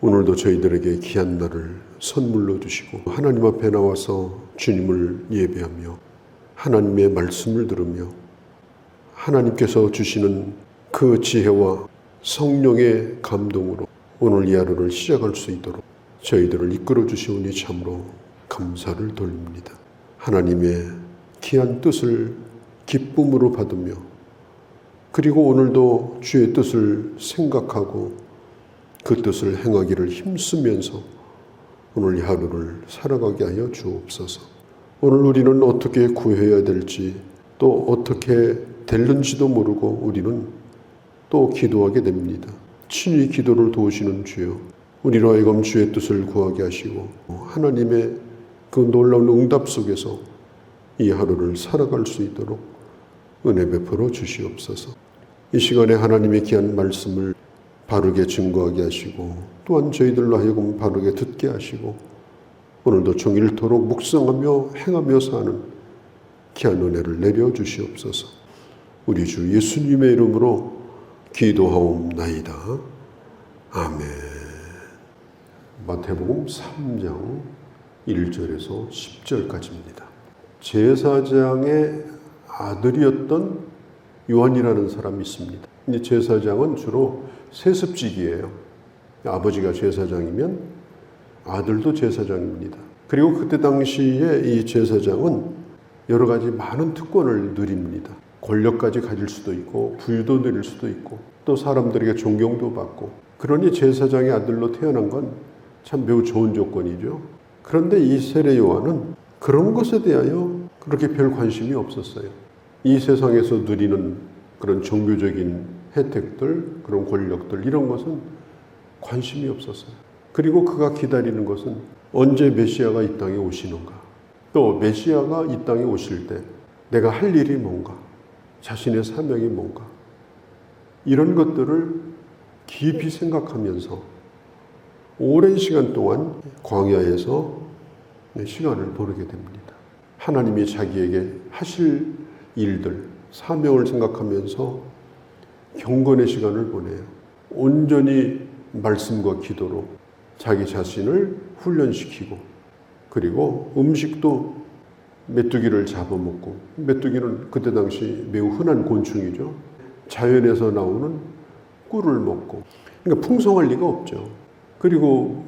오늘도 저희들에게 귀한 날을 선물로 주시고 하나님 앞에 나와서 주님을 예배하며 하나님의 말씀을 들으며 하나님께서 주시는 그 지혜와 성령의 감동으로 오늘 이 하루를 시작할 수 있도록 저희들을 이끌어 주시오니 참으로 감사를 돌립니다. 하나님의 귀한 뜻을 기쁨으로 받으며 그리고 오늘도 주의 뜻을 생각하고 그 뜻을 행하기를 힘쓰면서 오늘 이 하루를 살아가게 하여 주옵소서. 오늘 우리는 어떻게 구해야 될지 또 어떻게 될는지도 모르고 우리는 또 기도하게 됩니다. 친히 기도를 도우시는 주여, 우리로 하여금 주의 뜻을 구하게 하시고 하나님의 그 놀라운 응답 속에서 이 하루를 살아갈 수 있도록 은혜 베풀어 주시옵소서. 이 시간에 하나님의 귀한 말씀을 바르게 증거하게 하시고 또한 저희들로 하여금 바르게 듣게 하시고 오늘도 종일토록 묵상하며 행하며 사는 귀한 은혜를 내려 주시옵소서. 우리 주 예수님의 이름으로 기도하옵나이다. 아멘. 마태복음 3장 1절에서 10절까지입니다. 제사장의 아들이었던 요한이라는 사람이 있습니다. 이 제사장은 주로 세습직이에요. 아버지가 제사장이면 아들도 제사장입니다. 그리고 그때 당시에 이 제사장은 여러 가지 많은 특권을 누립니다. 권력까지 가질 수도 있고 부유도 누릴 수도 있고 또 사람들에게 존경도 받고, 그러니 제사장의 아들로 태어난 건 참 매우 좋은 조건이죠. 그런데 이 세례 요한은 그런 것에 대하여 그렇게 별 관심이 없었어요. 이 세상에서 누리는 그런 종교적인 혜택들, 그런 권력들, 이런 것은 관심이 없었어요. 그리고 그가 기다리는 것은 언제 메시아가 이 땅에 오시는가, 또 메시아가 이 땅에 오실 때 내가 할 일이 뭔가, 자신의 사명이 뭔가, 이런 것들을 깊이 생각하면서 오랜 시간 동안 광야에서 시간을 보내게 됩니다. 하나님이 자기에게 하실 일들, 사명을 생각하면서 경건의 시간을 보내요. 온전히 말씀과 기도로 자기 자신을 훈련시키고, 그리고 음식도 메뚜기를 잡아먹고, 메뚜기는 그때 당시 매우 흔한 곤충이죠. 자연에서 나오는 꿀을 먹고, 그러니까 풍성할 리가 없죠. 그리고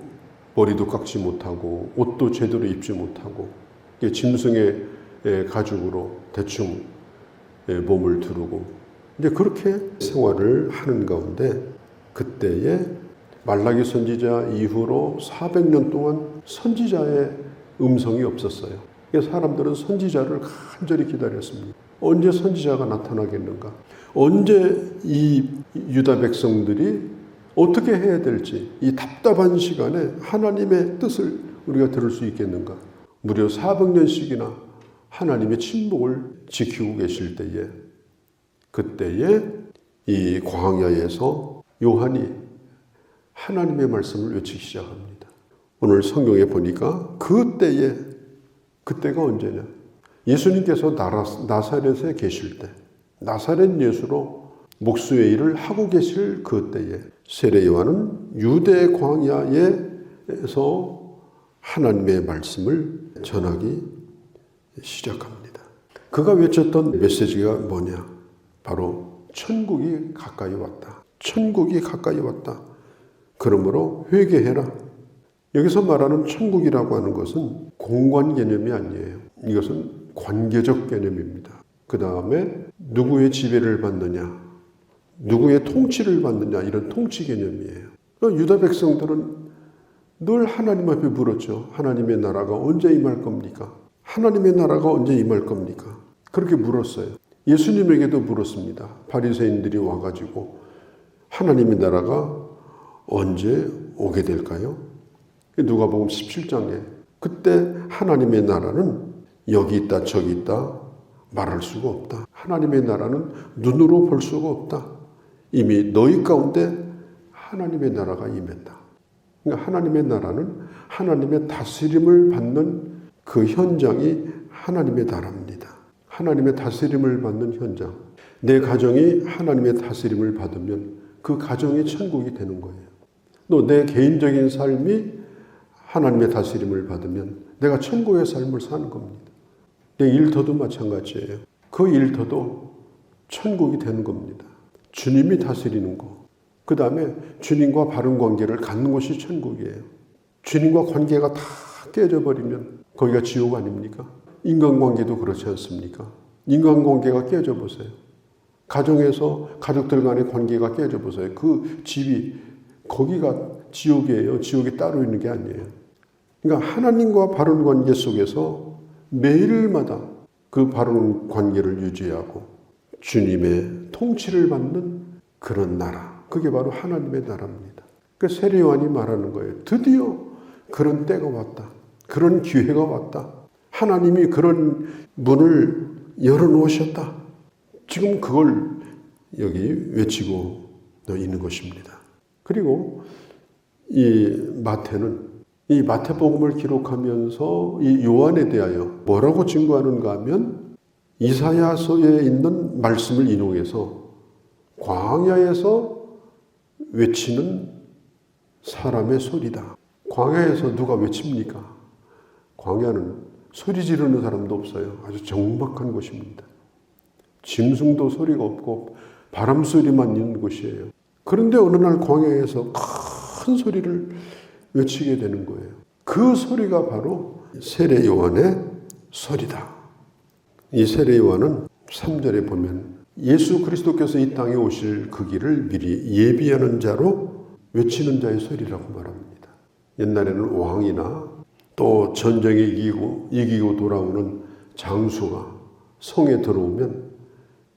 머리도 깎지 못하고 옷도 제대로 입지 못하고 짐승의 가죽으로 대충 몸을 두르고 이제 그렇게 생활을 하는 가운데, 그때에 말라기 선지자 이후로 400년 동안 선지자의 음성이 없었어요. 그래서 사람들은 선지자를 간절히 기다렸습니다. 언제 선지자가 나타나겠는가? 언제 이 유다 백성들이 어떻게 해야 될지, 이 답답한 시간에 하나님의 뜻을 우리가 들을 수 있겠는가? 무려 400년씩이나 하나님의 침묵을 지키고 계실 때에, 그때에 이 광야에서 요한이 하나님의 말씀을 외치기 시작합니다. 오늘 성경에 보니까 그때가 언제냐? 예수님께서 나사렛에 계실 때, 나사렛 예수로 목수의 일을 하고 계실 그때에 세례 요한은 유대 광야에서 하나님의 말씀을 전하기 시작합니다. 그가 외쳤던 메시지가 뭐냐? 바로 천국이 가까이 왔다. 천국이 가까이 왔다. 그러므로 회개해라. 여기서 말하는 천국이라고 하는 것은 공간 개념이 아니에요. 이것은 관계적 개념입니다. 그 다음에 누구의 지배를 받느냐, 누구의 통치를 받느냐, 이런 통치 개념이에요. 유다 백성들은 늘 하나님 앞에 물었죠. 하나님의 나라가 언제 임할 겁니까? 하나님의 나라가 언제 임할 겁니까? 그렇게 물었어요. 예수님에게도 물었습니다. 바리새인들이 와가지고 하나님의 나라가 언제 오게 될까요? 누가복음 17장에 그때 하나님의 나라는 여기 있다 저기 있다 말할 수가 없다. 하나님의 나라는 눈으로 볼 수가 없다. 이미 너희 가운데 하나님의 나라가 임했다. 그러니까 하나님의 나라는 하나님의 다스림을 받는 그 현장이 하나님의 나라입니다. 하나님의 다스림을 받는 현장. 내 가정이 하나님의 다스림을 받으면 그 가정이 천국이 되는 거예요. 또 내 개인적인 삶이 하나님의 다스림을 받으면 내가 천국의 삶을 사는 겁니다. 내 일터도 마찬가지예요. 그 일터도 천국이 되는 겁니다. 주님이 다스리는 거. 그 다음에 주님과 바른 관계를 갖는 것이 천국이에요. 주님과 관계가 다 깨져버리면 거기가 지옥 아닙니까? 인간관계도 그렇지 않습니까? 인간관계가 깨져보세요. 가정에서 가족들 간의 관계가 깨져보세요. 그 집이 거기가 지옥이에요. 지옥이 따로 있는 게 아니에요. 그러니까 하나님과 바른 관계 속에서 매일마다 그 바른 관계를 유지하고 주님의 통치를 받는 그런 나라. 그게 바로 하나님의 나라입니다. 그 세례 요한이 말하는 거예요. 드디어 그런 때가 왔다. 그런 기회가 왔다. 하나님이 그런 문을 열어놓으셨다. 지금 그걸 여기 외치고 있는 것입니다. 그리고 이 마태는 이 마태복음을 기록하면서 이 요한에 대하여 뭐라고 증거하는가 하면 이사야서에 있는 말씀을 인용해서 광야에서 외치는 사람의 소리다. 광야에서 누가 외칩니까? 광야는 소리 지르는 사람도 없어요. 아주 적막한 곳입니다. 짐승도 소리가 없고 바람 소리만 있는 곳이에요. 그런데 어느 날 광야에서 큰 소리를 외치게 되는 거예요. 그 소리가 바로 세례 요한의 소리다. 이 세례 요한은 3절에 보면 예수 그리스도께서 이 땅에 오실 그 길을 미리 예비하는 자로 외치는 자의 소리라고 말합니다. 옛날에는 왕이나 또 전쟁에 이기고 돌아오는 장수가 성에 들어오면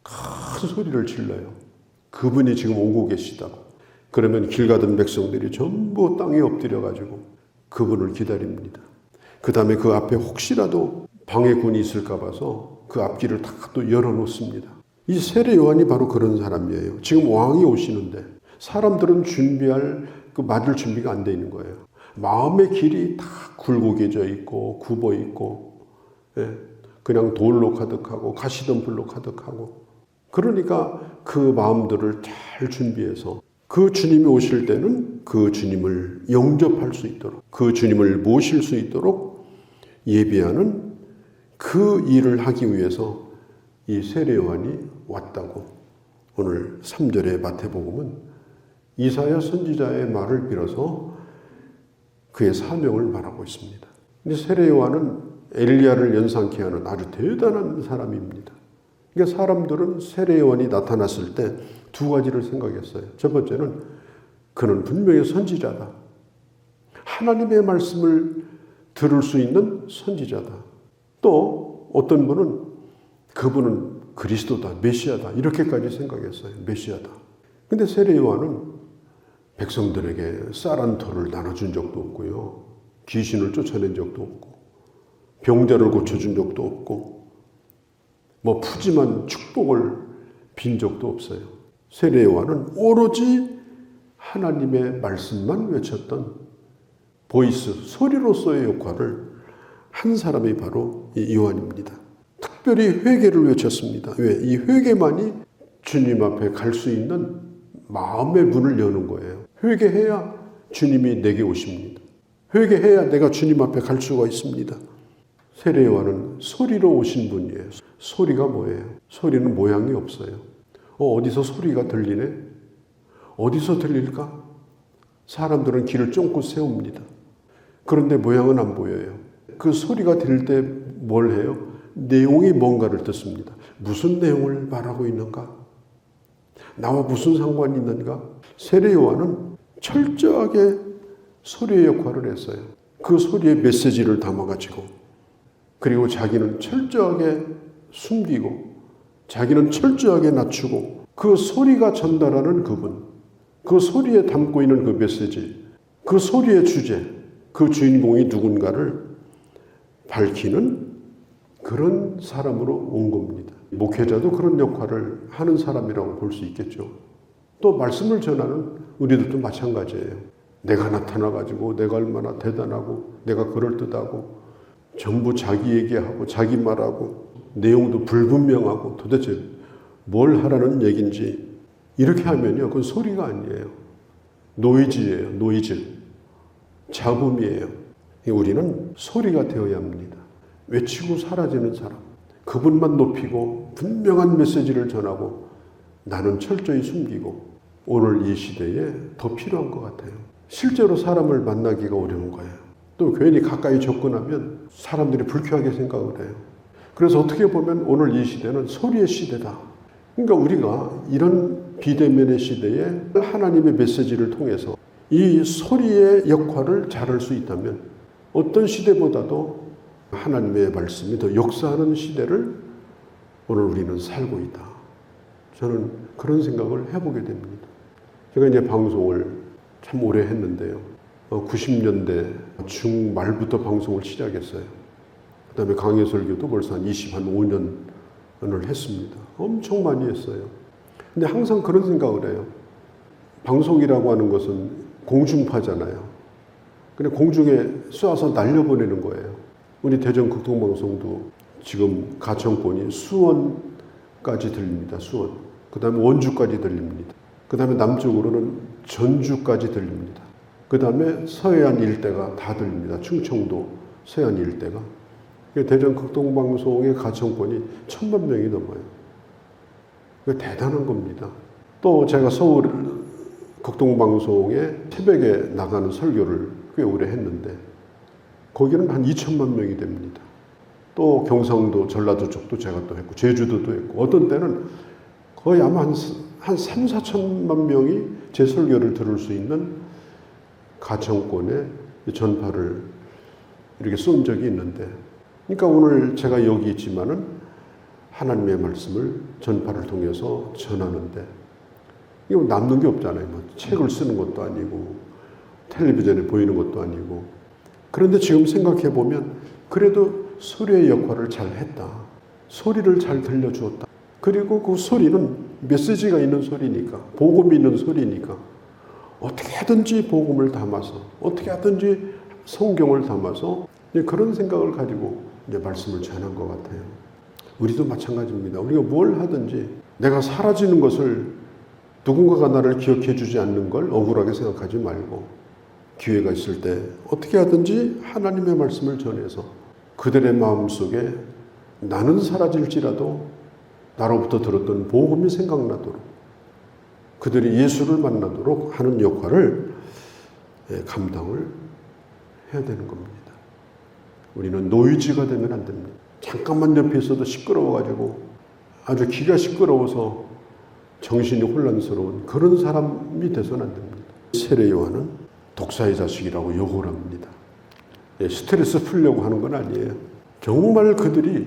큰 소리를 질러요. 그분이 지금 오고 계시다고. 그러면 길 가던 백성들이 전부 땅에 엎드려가지고 그분을 기다립니다. 그 다음에 그 앞에 혹시라도 방해군이 있을까 봐서 그 앞길을 다 또 열어놓습니다. 이 세례 요한이 바로 그런 사람이에요. 지금 왕이 오시는데 사람들은 준비할 맞을 준비가 안 돼 있는 거예요. 마음의 길이 다 굴곡해져 있고 굽어 있고 그냥 돌로 가득하고 가시덤불로 가득하고 그러니까 그 마음들을 잘 준비해서 그 주님이 오실 때는 그 주님을 영접할 수 있도록 그 주님을 모실 수 있도록 예비하는 그 일을 하기 위해서 이 세례 요한이 왔다고 오늘 3절의 마태복음은 이사야 선지자의 말을 빌어서 그의 사명을 말하고 있습니다. 근데 세례 요한은 엘리야를 연상케 하는 아주 대단한 사람입니다. 그러니까 사람들은 세례 요한이 나타났을 때 두 가지를 생각했어요. 첫 번째는 그는 분명히 선지자다. 하나님의 말씀을 들을 수 있는 선지자다. 또 어떤 분은 그분은 그리스도다, 메시아다 이렇게까지 생각했어요. 메시아다. 근데 세례 요한은 백성들에게 쌀한 톨을 나눠준 적도 없고요. 귀신을 쫓아낸 적도 없고 병자를 고쳐준 적도 없고 뭐 푸짐한 축복을 빈 적도 없어요. 세례 요한은 오로지 하나님의 말씀만 외쳤던 보이스, 소리로서의 역할을 한 사람이 바로 이 요한입니다. 특별히 회개를 외쳤습니다. 왜? 이 회개만이 주님 앞에 갈 수 있는 마음의 문을 여는 거예요. 회개해야 주님이 내게 오십니다. 회개해야 내가 주님 앞에 갈 수가 있습니다. 세례 요한은 소리로 오신 분이에요. 소리가 뭐예요? 소리는 모양이 없어요. 어디서 소리가 들리네? 어디서 들릴까? 사람들은 귀를 쫑긋 세웁니다. 그런데 모양은 안 보여요. 그 소리가 들릴 때 뭘 해요? 내용이 뭔가를 듣습니다. 무슨 내용을 말하고 있는가? 나와 무슨 상관이 있는가? 세례 요한은 철저하게 소리의 역할을 했어요. 그 소리의 메시지를 담아가지고 그리고 자기는 철저하게 숨기고 자기는 철저하게 낮추고 그 소리가 전달하는 그분, 그 소리에 담고 있는 그 메시지, 그 소리의 주제, 그 주인공이 누군가를 밝히는 그런 사람으로 온 겁니다. 목회자도 그런 역할을 하는 사람이라고 볼 수 있겠죠. 또 말씀을 전하는 우리들도 마찬가지예요. 내가 나타나가지고 내가 얼마나 대단하고 내가 그럴듯하고 전부 자기 얘기하고 자기 말하고 내용도 불분명하고 도대체 뭘 하라는 얘기인지 이렇게 하면요. 그건 소리가 아니에요. 노이즈예요. 노이즈. 잡음이에요. 우리는 소리가 되어야 합니다. 외치고 사라지는 사람. 그분만 높이고 분명한 메시지를 전하고 나는 철저히 숨기고 오늘 이 시대에 더 필요한 것 같아요. 실제로 사람을 만나기가 어려운 거예요. 또 괜히 가까이 접근하면 사람들이 불쾌하게 생각을 해요. 그래서 어떻게 보면 오늘 이 시대는 소리의 시대다. 그러니까 우리가 이런 비대면의 시대에 하나님의 메시지를 통해서 이 소리의 역할을 잘할 수 있다면 어떤 시대보다도 하나님의 말씀이 더 역사하는 시대를 오늘 우리는 살고 있다. 저는 그런 생각을 해보게 됩니다. 제가 이제 방송을 참 오래 했는데요. 90년대 중말부터 방송을 시작했어요. 그 다음에 강의 설교도 벌써 한 25년을 했습니다. 엄청 많이 했어요. 근데 항상 그런 생각을 해요. 방송이라고 하는 것은 공중파잖아요. 그냥 공중에 쏘아서 날려보내는 거예요. 우리 대전 극동방송도 지금 가천권이 수원까지 들립니다. 수원. 그 다음에 원주까지 들립니다. 그 다음에 남쪽으로는 전주까지 들립니다. 그 다음에 서해안 일대가 다 들립니다. 충청도 서해안 일대가. 대전 극동방송의 가천권이 1000만 명이 넘어요. 대단한 겁니다. 또 제가 서울 극동방송에 새벽에 나가는 설교를 꽤 오래 했는데 거기는 한 2000만 명이 됩니다. 또 경상도, 전라도 쪽도 제가 또 했고 제주도도 했고 어떤 때는 거의 아마 한 3, 4천만 명이 제 설교를 들을 수 있는 가천권에 전파를 이렇게 쏜 적이 있는데 그러니까 오늘 제가 여기 있지만은 하나님의 말씀을 전파를 통해서 전하는데 이거 남는 게 없잖아요. 뭐 책을 쓰는 것도 아니고 텔레비전에 보이는 것도 아니고 그런데 지금 생각해 보면 그래도 소리의 역할을 잘 했다. 소리를 잘 들려주었다. 그리고 그 소리는 메시지가 있는 소리니까 복음이 있는 소리니까 어떻게 하든지 복음을 담아서 어떻게 하든지 성경을 담아서 그런 생각을 가지고 이제 말씀을 전한 것 같아요. 우리도 마찬가지입니다. 우리가 뭘 하든지 내가 사라지는 것을 누군가가 나를 기억해 주지 않는 걸 억울하게 생각하지 말고 기회가 있을 때 어떻게 하든지 하나님의 말씀을 전해서 그들의 마음속에 나는 사라질지라도 나로부터 들었던 복음이 생각나도록 그들이 예수를 만나도록 하는 역할을 감당을 해야 되는 겁니다. 우리는 노이즈가 되면 안 됩니다. 잠깐만 옆에 있어도 시끄러워가지고 아주 귀가 시끄러워서 정신이 혼란스러운 그런 사람이 돼서는 안 됩니다. 세례 요한은 독사의 자식이라고 욕을 합니다. 스트레스 풀려고 하는 건 아니에요. 정말 그들이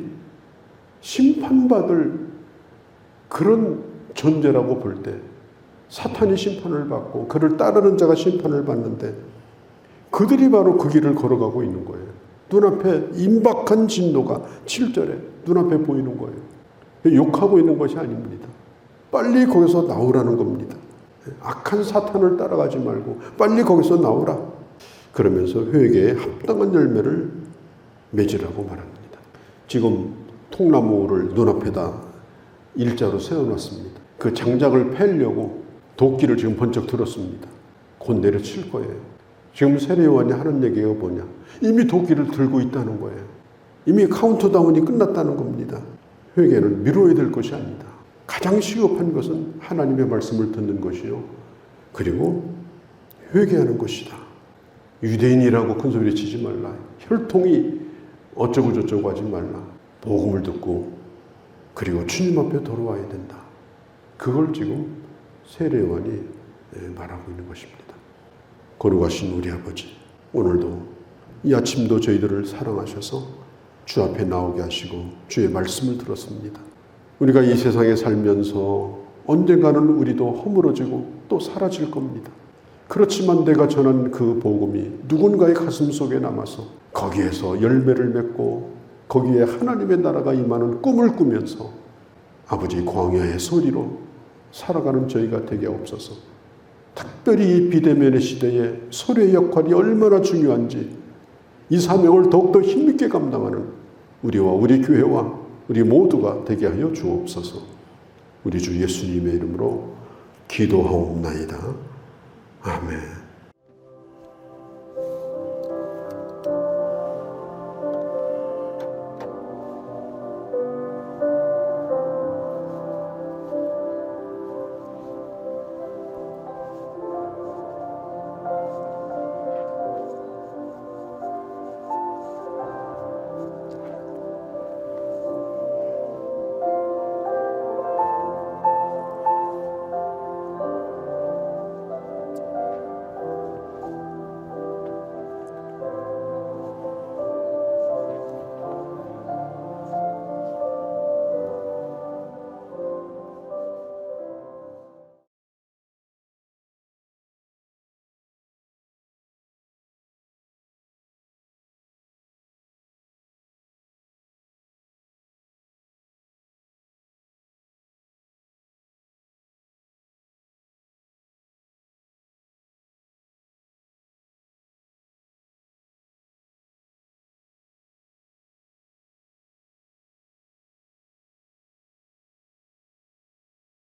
심판받을 그런 존재라고 볼 때 사탄이 심판을 받고 그를 따르는 자가 심판을 받는데 그들이 바로 그 길을 걸어가고 있는 거예요. 눈앞에 임박한 진노가 7절에 눈앞에 보이는 거예요. 욕하고 있는 것이 아닙니다. 빨리 거기서 나오라는 겁니다. 악한 사탄을 따라가지 말고 빨리 거기서 나오라. 그러면서 회개에 합당한 열매를 맺으라고 말합니다. 지금 통나무를 눈앞에다 일자로 세워놨습니다. 그 장작을 패려고 도끼를 지금 번쩍 들었습니다. 곧 내려칠 거예요. 지금 세례요한이 하는 얘기가 뭐냐? 이미 도끼를 들고 있다는 거예요. 이미 카운트다운이 끝났다는 겁니다. 회개는 미뤄야 될 것이 아니다. 가장 시급한 것은 하나님의 말씀을 듣는 것이요. 그리고 회개하는 것이다. 유대인이라고 큰소리 치지 말라. 혈통이 어쩌고 저쩌고 하지 말라. 복음을 듣고 그리고 주님 앞에 돌아와야 된다. 그걸 지금 세례요한이 말하고 있는 것입니다. 거룩하신 우리 아버지, 오늘도 이 아침도 저희들을 사랑하셔서 주 앞에 나오게 하시고 주의 말씀을 들었습니다. 우리가 이 세상에 살면서 언젠가는 우리도 허물어지고 또 사라질 겁니다. 그렇지만 내가 전한 그 복음이 누군가의 가슴 속에 남아서 거기에서 열매를 맺고 거기에 하나님의 나라가 임하는 꿈을 꾸면서 아버지 광야의 소리로 살아가는 저희가 되게 없어서 특별히 이 비대면의 시대에 소리의 역할이 얼마나 중요한지 이 사명을 더욱더 힘있게 감당하는 우리와 우리 교회와 우리 모두가 되게 하여 주옵소서. 우리 주 예수님의 이름으로 기도하옵나이다. 아멘.